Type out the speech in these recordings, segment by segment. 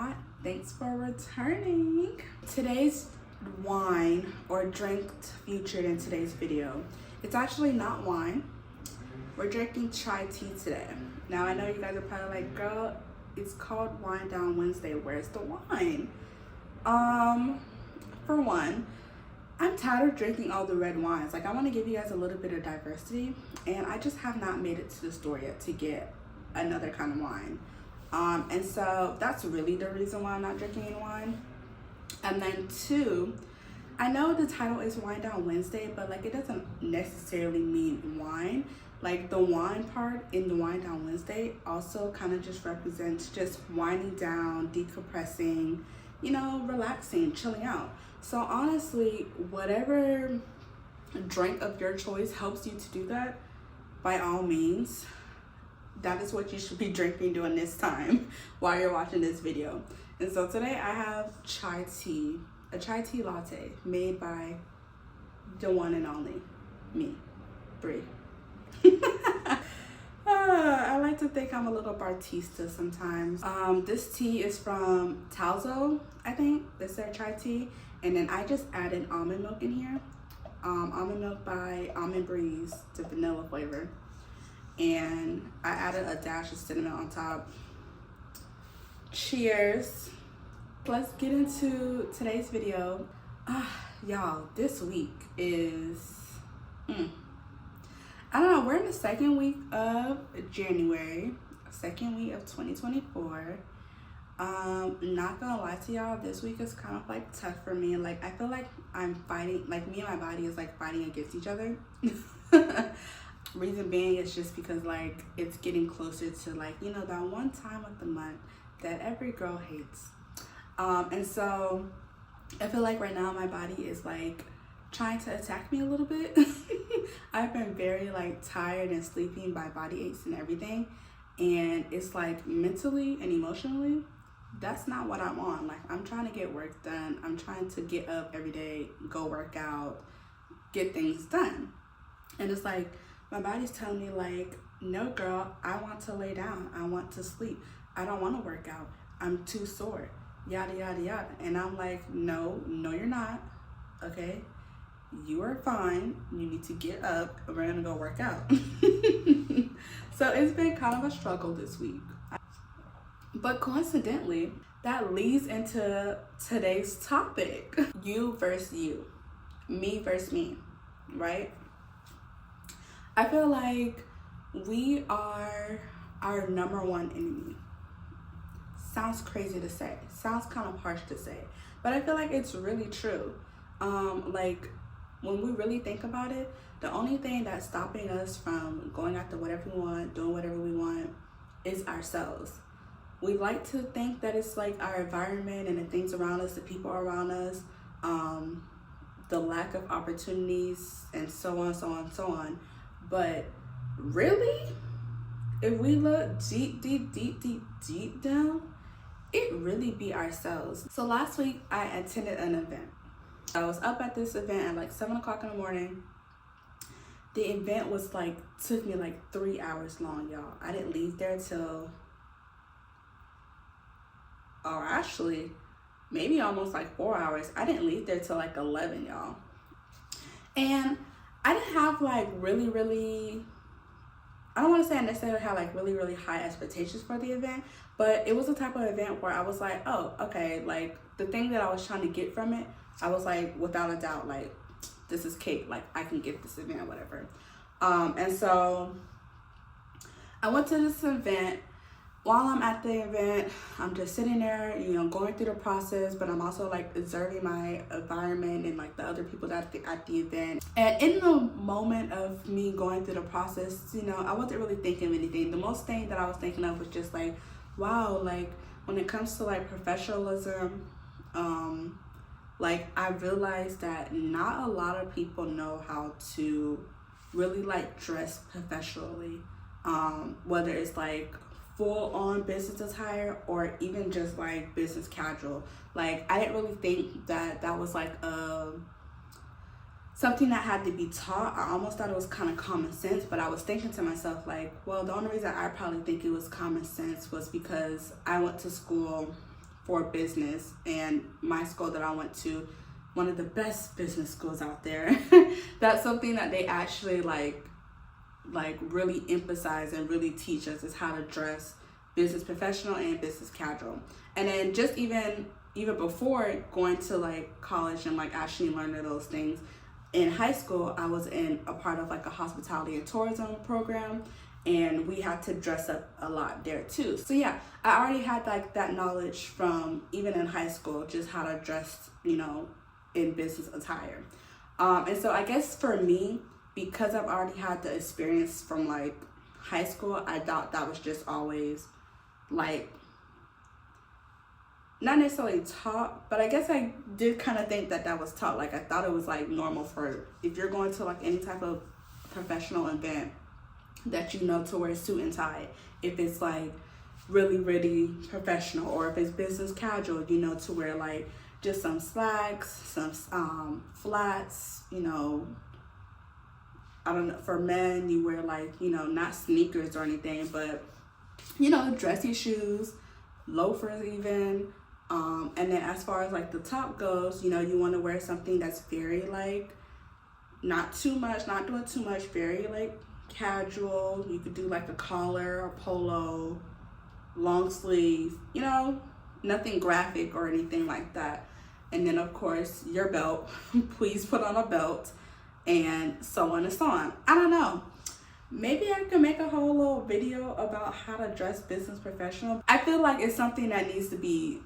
not. Thanks for returning. Today's wine or drink featured in today's video, it's actually not wine. We're drinking chai tea today. Now I know you guys are probably like, girl, it's called Wine Down Wednesday. Where's the wine? For one, I'm tired of drinking all the red wines. Like, I want to give you guys a little bit of diversity, and I just have not made it to the store yet to get another kind of wine. And so that's really the reason why I'm not drinking any wine. And then two, I know the title is Wine Down Wednesday, but like it doesn't necessarily mean wine. Like the wine part in the Wine Down Wednesday also kind of just represents just winding down, decompressing, you know, relaxing, chilling out. So honestly, whatever drink of your choice helps you to do that, by all means, that is what you should be drinking during this time while you're watching this video. And so today I have chai tea, a chai tea latte made by the one and only me, Brie. I like to think I'm a little Bartista sometimes. This tea is from Talzo, I think. This is their chai tea. And then I just added almond milk in here. Almond milk by Almond Breeze, the vanilla flavor. And I added a dash of cinnamon on top. Cheers. Let's get into today's video. Y'all, this week is I don't know, we're in the second week of January, second week of 2024. Not gonna lie to y'all, this week is kind of like tough for me. Like, I feel like I'm fighting, like me and my body is like fighting against each other. Reason being is just because like it's getting closer to like, you know, that one time of the month that every girl hates. And so I feel like right now my body is like trying to attack me a little bit. I've been very like tired and sleeping by body aches and everything, and it's like mentally and emotionally, that's not what I'm on. Like, I'm trying to get work done. I'm trying to get up every day, go work out, get things done. And it's like my body's telling me like, no girl, I want to lay down. I want to sleep. I don't want to work out. I'm too sore. Yada, yada, yada. And I'm like, no, you're not. Okay? You are fine. You need to get up and we're gonna go work out. So it's been kind of a struggle this week. But coincidentally, that leads into today's topic. You versus you. Me versus me, right? I feel like we are our number one enemy. Sounds crazy to say. Sounds kind of harsh to say. But I feel like it's really true. Like, when we really think about it, the only thing that's stopping us from going after whatever we want, doing whatever we want, is ourselves. We like to think that it's like our environment and the things around us, the people around us, the lack of opportunities, and so on, so on, so on. But really, if we look deep down, it really be ourselves. So last week, I attended an event. I was up at this event at like 7 o'clock in the morning. The event was like, took me like 3 hours long, y'all. I didn't leave there till, or actually, maybe almost like 4 hours. I didn't leave there till like 11, y'all. And I didn't have like really, I don't want to say I necessarily had like really high expectations for the event, but it was a type of event where I was like, oh, okay, like the thing that I was trying to get from it, I was like, without a doubt, like, this is cake. Like, I can get this event, whatever. And so I went to this event. While I'm at the event, I'm just sitting there, you know, going through the process, but I'm also like observing my environment and like the other people that at the event. And in the moment of me going through the process, you know, I wasn't really thinking of anything. The most thing that I was thinking of was just like, wow, like when it comes to like professionalism, like I realized that not a lot of people know how to really like dress professionally, whether it's like full-on business attire or even just like business casual. Like, I didn't really think that that was like something that had to be taught. I almost thought it was kind of common sense, but I was thinking to myself like, well, the only reason I probably think it was common sense was because I went to school for business, and my school that I went to, one of the best business schools out there, that's something that they actually like really emphasize and really teach us, is how to dress business professional and business casual. And then just even before going to like college and like actually learning those things, in high school I was in a part of like a hospitality and tourism program, and we had to dress up a lot there too. So yeah, I already had like that knowledge from even in high school, just how to dress, you know, in business attire. And so I guess for me, because I've already had the experience from like high school, I thought that was just always like not necessarily taught, but I guess I did kind of think that that was taught. Like I thought it was like normal for, if you're going to like any type of professional event, that you know to wear a suit and tie. If it's like really, really professional, or if it's business casual, you know, to wear like just some slacks, some flats, you know. I don't know, for men, you wear like, you know, not sneakers or anything, but, you know, dressy shoes, loafers even. And then as far as like the top goes, you know, you want to wear something that's very like, not too much, not doing too much, very like casual. You could do like a collar or polo, long sleeve, you know, nothing graphic or anything like that. And then of course your belt, please put on a belt, and so on and so on. I don't know, maybe I can make a whole little video about how to dress business professional. I feel like it's something that needs to be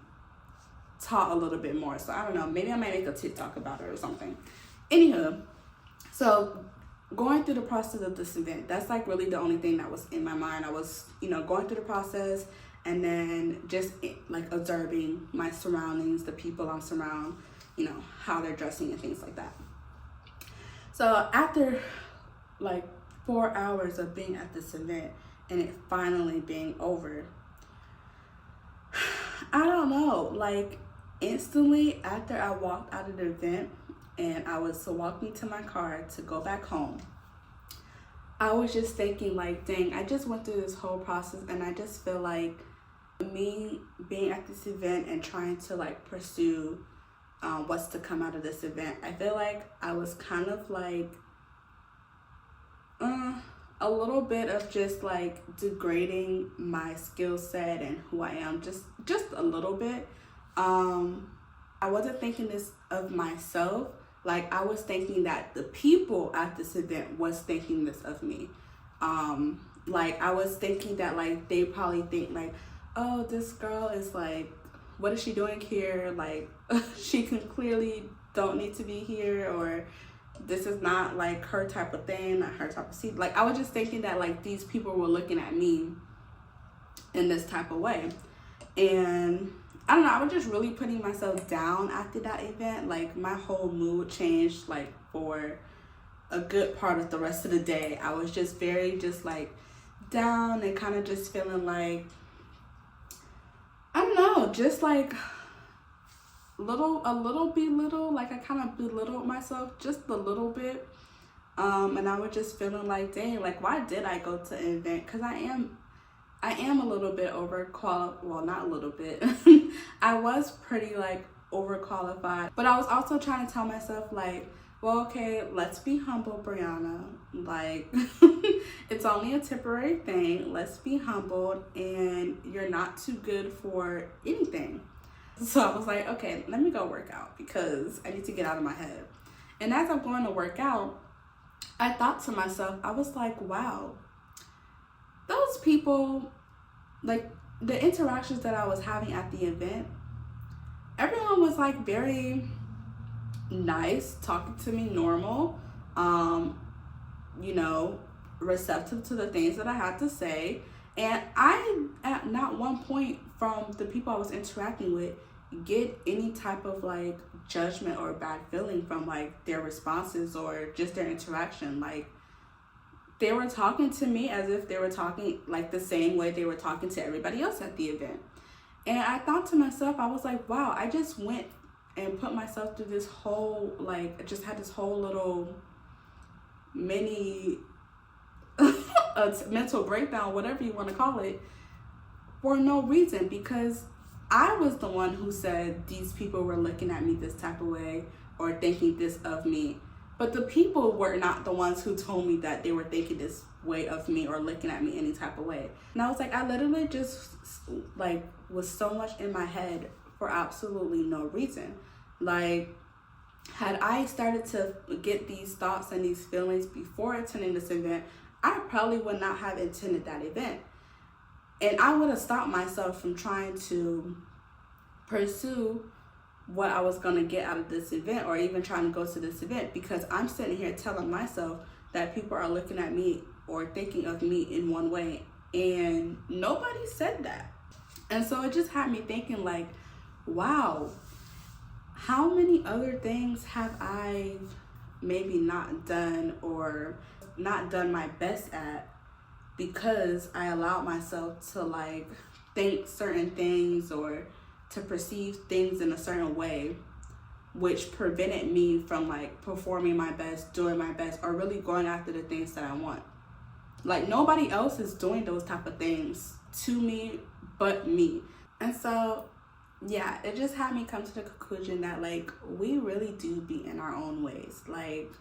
taught a little bit more. So I don't know, maybe I might make a TikTok about it or something. Anywho, so going through the process of this event, that's like really the only thing that was in my mind. I was, you know, going through the process, and then just like observing my surroundings, the people I'm surrounded, you know, how they're dressing and things like that. So after like 4 hours of being at this event and it finally being over, I don't know, like instantly after I walked out of the event and I was walking to my car to go back home, I was just thinking like, dang, I just went through this whole process, and I just feel like me being at this event and trying to like pursue what's to come out of this event, I feel like I was kind of like a little bit of just like degrading my skill set and who I am, just a little bit. I wasn't thinking this of myself. Like I was thinking that the people at this event was thinking this of me. Like I was thinking that like they probably think like, oh, this girl is like, what is she doing here? Like she can clearly don't need to be here, or this is not like her type of thing, not her type of seat. Like I was just thinking that like these people were looking at me in this type of way. And I don't know, I was just really putting myself down after that event. Like my whole mood changed like for a good part of the rest of the day. I was just very just like down and kind of just feeling like, I don't know, just like a little belittle, like I kind of belittled myself just a little bit. And I was just feeling like, dang, like why did I go to an event? Because I am a little bit overqualified. Well, not a little bit. I was pretty like overqualified, but I was also trying to tell myself like, well, okay, let's be humble, Brianna. Like, it's only a temporary thing. Let's be humbled, and you're not too good for anything. So I was like, okay, let me go work out because I need to get out of my head. And as I'm going to work out, I thought to myself, I was like, wow, those people, like the interactions that I was having at the event, everyone was like very nice, talking to me normal, you know, receptive to the things that I had to say. And I, at not one point from the people I was interacting with, get any type of like judgment or bad feeling from like their responses or just their interaction. Like they were talking to me as if they were talking like the same way they were talking to everybody else at the event. And I thought to myself, I was like, wow, I just went and put myself through this whole, like, I just had this whole little mini mental breakdown, whatever you want to call it, for no reason. Because I was the one who said these people were looking at me this type of way or thinking this of me. But the people were not the ones who told me that they were thinking this way of me or looking at me any type of way. And I was like, I literally just like was so much in my head for absolutely no reason. Like, had I started to get these thoughts and these feelings before attending this event, I probably would not have attended that event. And I would have stopped myself from trying to pursue what I was going to get out of this event, or even trying to go to this event, because I'm sitting here telling myself that people are looking at me or thinking of me in one way, and nobody said that. And so it just had me thinking, like, wow, how many other things have I maybe not done or not done my best at because I allowed myself to like think certain things or to perceive things in a certain way, which prevented me from like performing my best, doing my best, or really going after the things that I want. Like, nobody else is doing those type of things to me but me. And so yeah, it just had me come to the conclusion that like we really do be in our own ways. Like,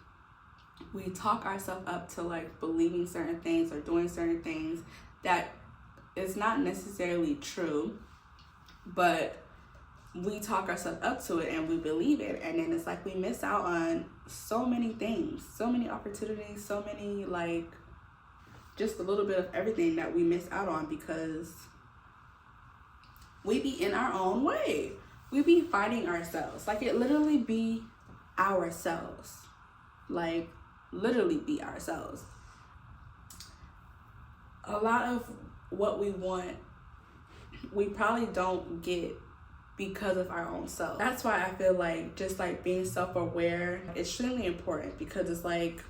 we talk ourselves up to like believing certain things or doing certain things that is not necessarily true, but we talk ourselves up to it and we believe it, and then it's like we miss out on so many things, so many opportunities, so many like just a little bit of everything that we miss out on because we be in our own way. We be fighting ourselves. Like, it literally be ourselves. Like, literally be ourselves. A lot of what we want, we probably don't get because of our own self. That's why I feel like just like being self-aware is extremely important, because it's like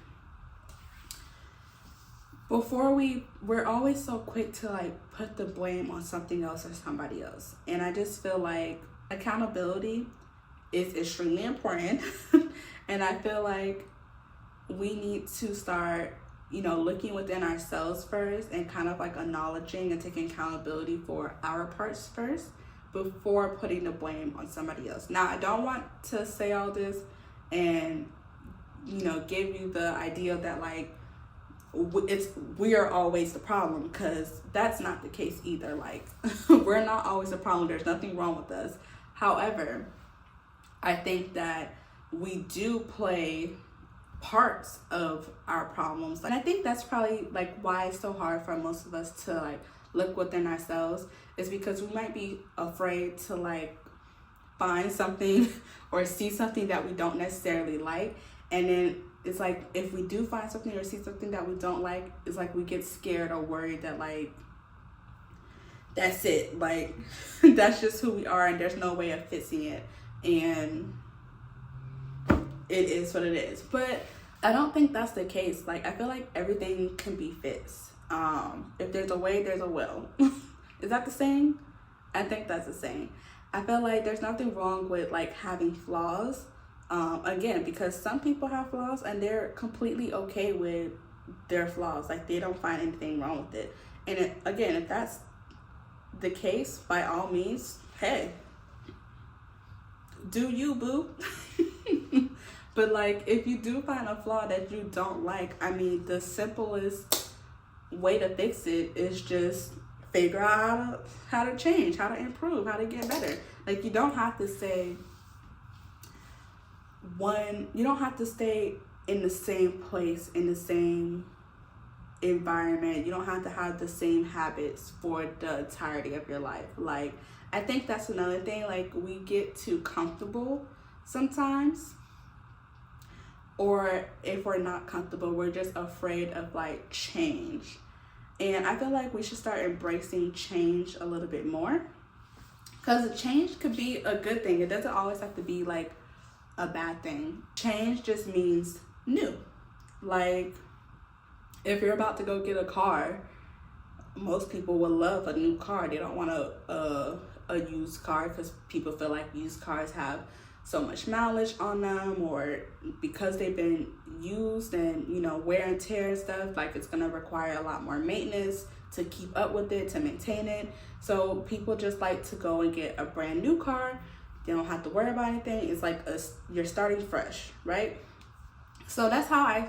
before we're always so quick to like put the blame on something else or somebody else. And I just feel like accountability is extremely important. And I feel like we need to start, looking within ourselves first and kind of like acknowledging and taking accountability for our parts first before putting the blame on somebody else. Now, I don't want to say all this and, give you the idea that like we are always the problem, because that's not the case either. Like, we're not always the problem. There's nothing wrong with us. However, I think that we do play parts of our problems. And I think that's probably like why it's so hard for most of us to like look within ourselves, is because we might be afraid to like find something or see something that we don't necessarily like. And then it's like, if we do find something or see something that we don't like, it's like we get scared or worried that like, that's it. Like, that's just who we are and there's no way of fixing it. And it is what it is. But I don't think that's the case. Like, I feel like everything can be fixed. If there's a way, there's a will. Is that the saying? I think that's the saying. I feel like there's nothing wrong with like having flaws. Again, because some people have flaws and they're completely okay with their flaws. Like, they don't find anything wrong with it. And again, if that's the case, by all means, hey, do you, boo? But like, if you do find a flaw that you don't like, I mean, the simplest way to fix it is just figure out how to change, how to improve, how to get better. Like, you don't have to say you don't have to stay in the same place, in the same environment. You don't have to have the same habits for the entirety of your life. Like, I think that's another thing. Like, we get too comfortable sometimes, or if we're not comfortable, we're just afraid of like change. And I feel like we should start embracing change a little bit more, because change could be a good thing. It doesn't always have to be like a bad thing. Change just means new. Like, if you're about to go get a car, most people would love a new car. They don't want a used car, because people feel like used cars have so much mileage on them, or because they've been used and wear and tear and stuff, like it's gonna require a lot more maintenance to keep up with it, to maintain it. So people just like to go and get a brand new car. They don't have to worry about anything. It's like you're starting fresh, right? So that's how I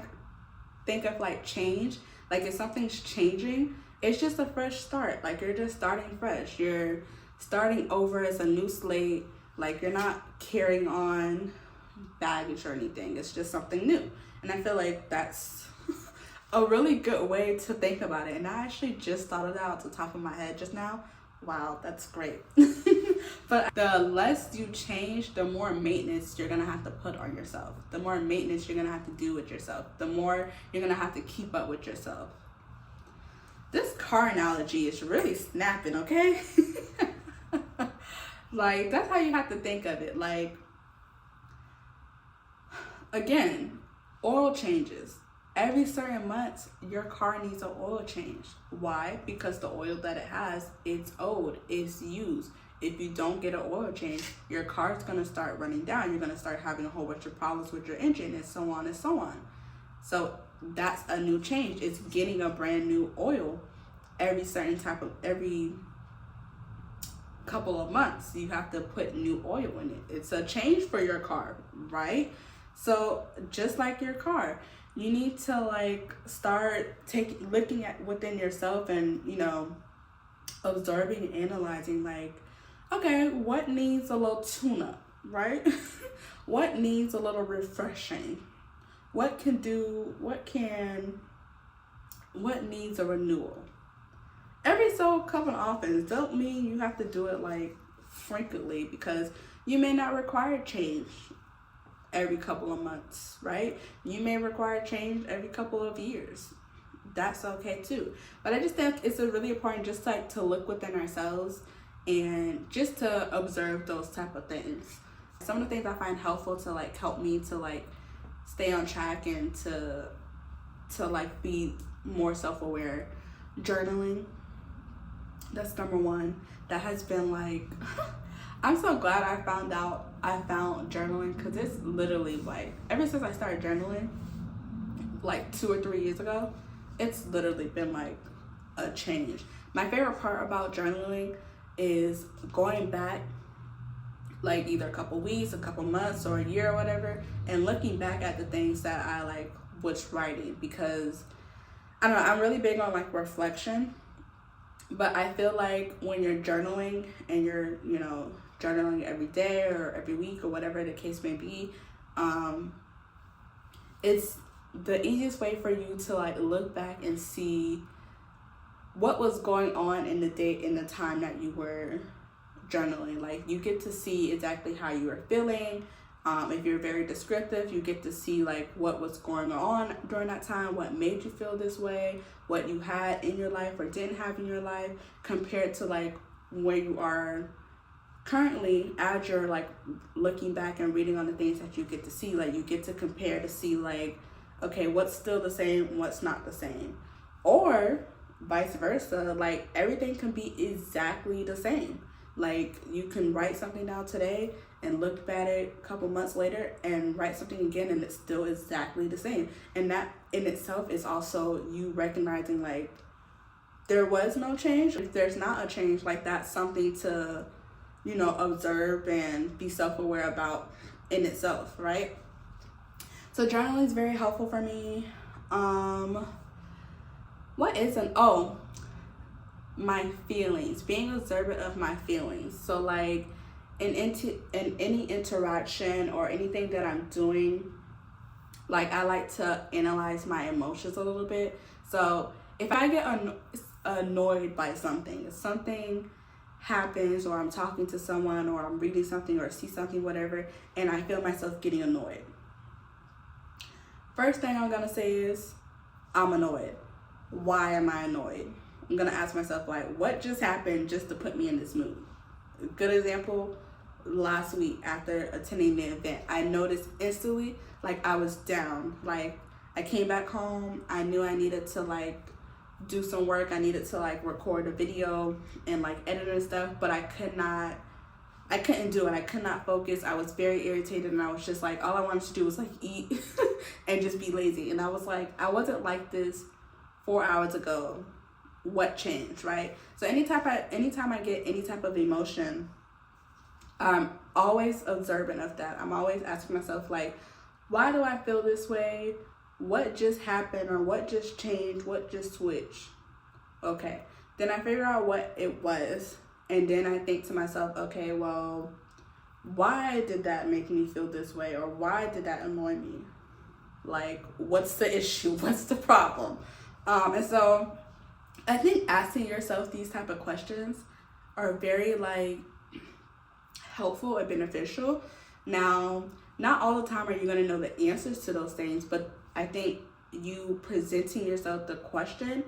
think of like change. Like if something's changing, it's just a fresh start. Like you're just starting fresh. You're starting over as a new slate. Like you're not carrying on baggage or anything. It's just something new. And I feel like that's a really good way to think about it. And I actually just thought of that off the top of my head just now. Wow, that's great. But the less you change, the more maintenance you're gonna have to put on yourself. The more maintenance you're gonna have to do with yourself. The more you're gonna have to keep up with yourself. This car analogy is really snapping, okay? Like, that's how you have to think of it. Like, again, oil changes. Every certain months, your car needs an oil change. Why? Because the oil that it has, it's old, it's used. If you don't get an oil change, your car's gonna start running down. You're gonna start having a whole bunch of problems with your engine and so on and so on. So that's a new change. It's getting a brand new oil every couple of months. You have to put new oil in it. It's a change for your car, right? So just like your car, you need to like start looking at within yourself and, you know, observing and analyzing, like, okay, what needs a little tune-up, right? What needs a little refreshing? What needs a renewal? Every so couple often. Don't mean you have to do it like frequently, because you may not require change every couple of months, right? You may require change every couple of years. That's okay too. But I just think it's a really important just like to look within ourselves and just to observe those type of things. Some of the things I find helpful to like help me to like stay on track and to like be more self-aware. Journaling. That's number one. That has been like I'm so glad I found journaling, because it's literally like ever since I started journaling like 2 or 3 years ago, it's literally been like a change. My favorite part about journaling is going back like either a couple weeks, a couple months, or a year or whatever, and looking back at the things that I like was writing, because I don't know, I'm really big on like reflection. But I feel like when you're journaling and you're, you know, journaling every day or every week or whatever the case may be, it's the easiest way for you to like look back and see what was going on in the day, in the time that you were journaling. Like you get to see exactly how you were feeling. If you're very descriptive, you get to see like what was going on during that time, what made you feel this way, what you had in your life or didn't have in your life, compared to like where you are currently as you're like looking back and reading on the things that you get to see. Like you get to compare to see like, okay, what's still the same, what's not the same, or vice versa. Like everything can be exactly the same. Like you can write something down today and look at it a couple months later and write something again, and it's still exactly the same. And that in itself is also you recognizing like there was no change. If there's not a change, like that's something to, you know, observe and be self-aware about in itself, right? So journaling is very helpful for me. My feelings, being observant of my feelings. So like in any interaction or anything that I'm doing, like I like to analyze my emotions a little bit. So if I get annoyed by something, if something happens, or I'm talking to someone, or I'm reading something, or see something, whatever, and I feel myself getting annoyed, first thing I'm gonna say is, I'm annoyed. Why am I annoyed? I'm gonna ask myself, like, what just happened just to put me in this mood? A good example, last week after attending the event, I noticed instantly, like, I was down. Like, I came back home, I knew I needed to, like, do some work. I needed to, like, record a video and, like, edit and stuff, but I couldn't do it. I could not focus. I was very irritated, and I was just, like, all I wanted to do was, like, eat and just be lazy. And I was, like, I wasn't like this 4 hours ago. what changed, right? So anytime I get any type of emotion, I'm always observant of that. I'm always asking myself, like, why do I feel this way? What just happened, or what just changed? What just switched? Okay. Then I figure out what it was. And then I think to myself, okay, well, why did that make me feel this way? Or why did that annoy me? Like, what's the issue? What's the problem? And so I think asking yourself these type of questions are very, like, helpful and beneficial. Now, not all the time are you going to know the answers to those things, but I think you presenting yourself the question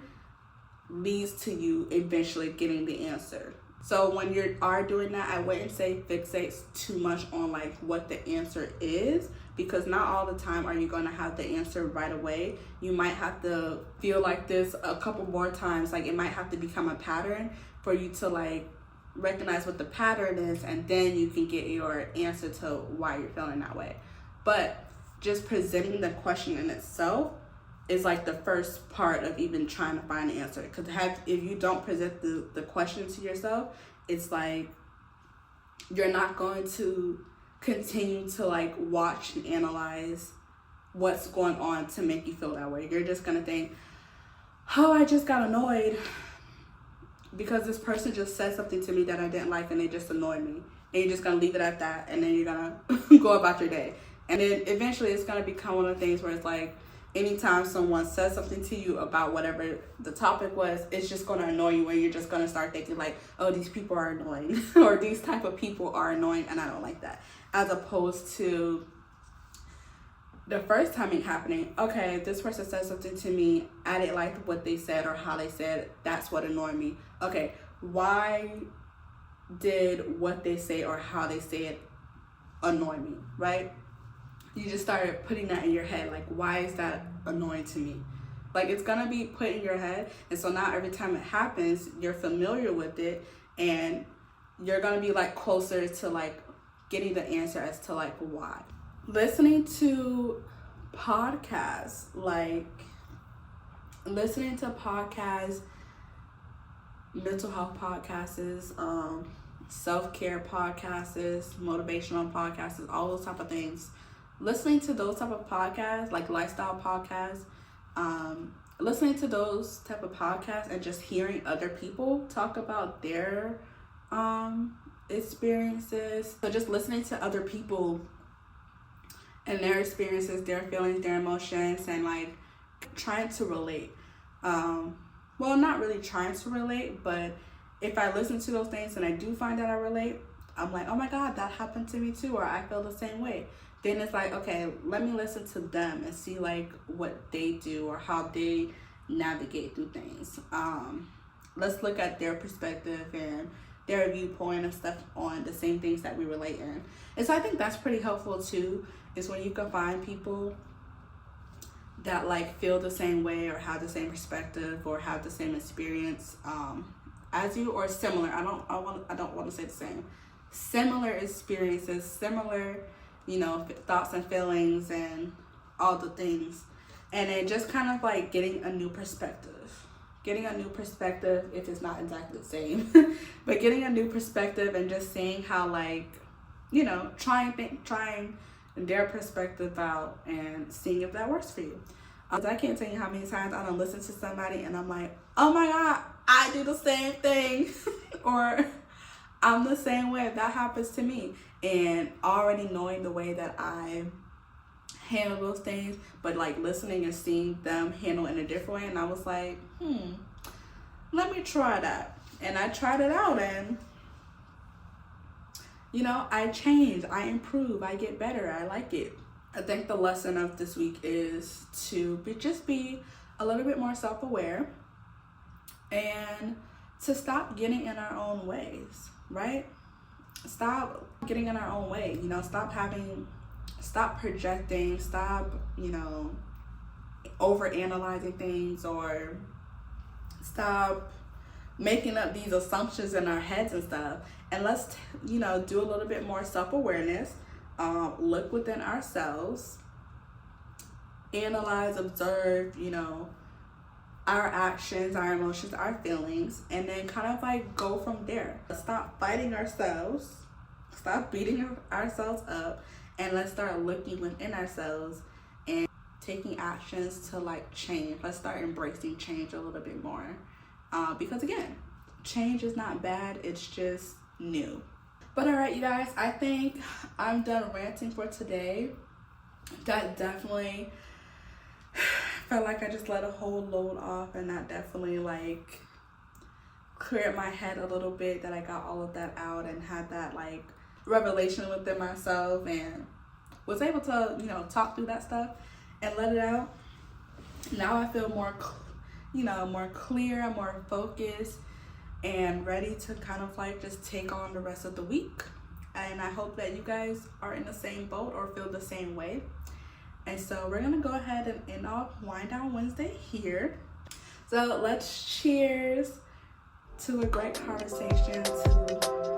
leads to you eventually getting the answer. So when you are doing that, I wouldn't say fixate too much on like what the answer is, because not all the time are you going to have the answer right away. You might have to feel like this a couple more times. Like, it might have to become a pattern for you to like recognize what the pattern is, and then you can get your answer to why you're feeling that way. But just presenting the question in itself is like the first part of even trying to find an answer. Because if you don't present the question to yourself, it's like you're not going to continue to like watch and analyze what's going on to make you feel that way. You're just going to think, oh, I just got annoyed because this person just said something to me that I didn't like and they just annoyed me. And you're just going to leave it at that, and then you're going to go about your day. And then eventually it's going to become one of the things where it's like, anytime someone says something to you about whatever the topic was, it's just going to annoy you, and you're just going to start thinking like, oh, these people are annoying or these type of people are annoying and I don't like that. As opposed to the first time it happening, okay, this person said something to me, I didn't like what they said or how they said, that's what annoyed me. Okay, why did what they say or how they said annoy me, right? You just started putting that in your head, like, why is that annoying to me? Like, it's gonna be put in your head, and so now every time it happens, you're familiar with it, and you're gonna be like closer to like getting the answer as to like why. Listening to podcasts, mental health podcasts, self-care podcasts, motivational podcasts, all those type of things. Listening to those type of podcasts, like lifestyle podcasts, listening to those type of podcasts and just hearing other people talk about their experiences. So just listening to other people and their experiences, their feelings, their emotions, and like trying to relate. Well, not really trying to relate, but if I listen to those things and I do find that I relate, I'm like, oh my God, that happened to me too, or I feel the same way. Then it's like, okay, let me listen to them and see like what they do or how they navigate through things. Let's look at their perspective and their viewpoint of stuff on the same things that we relate in. And so I think that's pretty helpful too, is when you can find people that like feel the same way or have the same perspective or have the same experience as you, or similar. I don't want to say the same. Similar experiences, similar, thoughts and feelings and all the things. And then just kind of like getting a new perspective if it's not exactly the same, but getting a new perspective and just seeing how like, trying their perspective out and seeing if that works for you. I can't tell you how many times I don't listen to somebody and I'm like, oh my God, I do the same thing or I'm the same way. That happens to me. And already knowing the way that I handle those things, but like listening and seeing them handle in a different way. And I was like, let me try that. And I tried it out and, I change, I improve, I get better, I like it. I think the lesson of this week is to be a little bit more self-aware and to stop getting in our own ways, right? Stop getting in our own way, stop projecting, stop, over analyzing things, or stop making up these assumptions in our heads and stuff. And let's, do a little bit more self-awareness, look within ourselves, analyze, observe, our actions, our emotions, our feelings, and then kind of like go from there. Let's stop fighting ourselves, stop beating ourselves up, and let's start looking within ourselves and taking actions to like change. Let's start embracing change a little bit more. Because again, change is not bad, it's just new. But all right, you guys, I think I'm done ranting for today. That definitely felt like I just let a whole load off, and that definitely like cleared my head a little bit, that I got all of that out and had that like revelation within myself and was able to, you know, talk through that stuff and let it out. Now I feel more, more clear, more focused, and ready to kind of like just take on the rest of the week. And I hope that you guys are in the same boat or feel the same way. And so we're gonna go ahead and end off Wind Down Wednesday here. So let's cheers to a great conversation, to